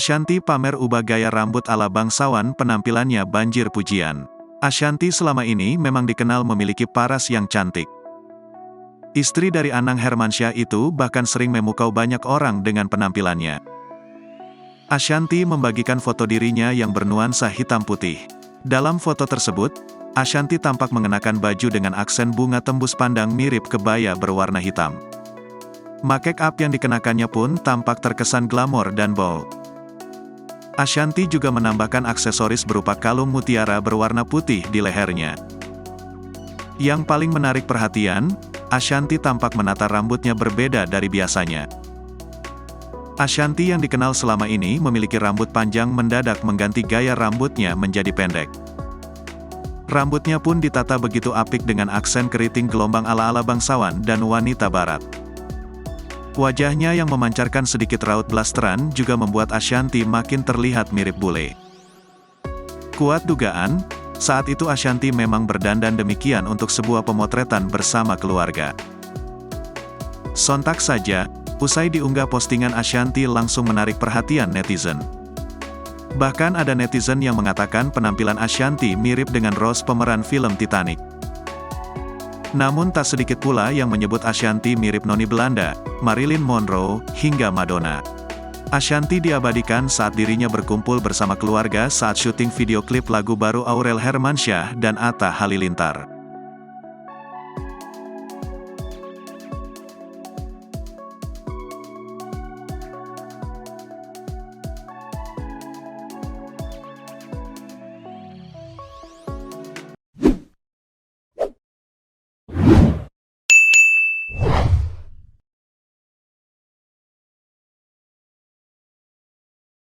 Ashanty pamer ubah gaya rambut ala bangsawan, penampilannya banjir pujian. Ashanty selama ini memang dikenal memiliki paras yang cantik. Istri dari Anang Hermansyah itu bahkan sering memukau banyak orang dengan penampilannya. Ashanty membagikan foto dirinya yang bernuansa hitam putih. Dalam foto tersebut, Ashanty tampak mengenakan baju dengan aksen bunga tembus pandang mirip kebaya berwarna hitam. Make up yang dikenakannya pun tampak terkesan glamor dan bold. Ashanty juga menambahkan aksesoris berupa kalung mutiara berwarna putih di lehernya. Yang paling menarik perhatian, Ashanty tampak menata rambutnya berbeda dari biasanya. Ashanty yang dikenal selama ini memiliki rambut panjang mendadak mengganti gaya rambutnya menjadi pendek. Rambutnya pun ditata begitu apik dengan aksen keriting gelombang ala-ala bangsawan dan wanita barat. Wajahnya yang memancarkan sedikit raut blasteran juga membuat Ashanty makin terlihat mirip bule. Kuat dugaan, saat itu Ashanty memang berdandan demikian untuk sebuah pemotretan bersama keluarga. Sontak saja, usai diunggah postingan Ashanty langsung menarik perhatian netizen. Bahkan ada netizen yang mengatakan penampilan Ashanty mirip dengan Rose pemeran film Titanic. Namun tak sedikit pula yang menyebut Ashanty mirip noni Belanda, Marilyn Monroe, hingga Madonna. Ashanty diabadikan saat dirinya berkumpul bersama keluarga saat syuting video klip lagu baru Aurel Hermansyah dan Atta Halilintar.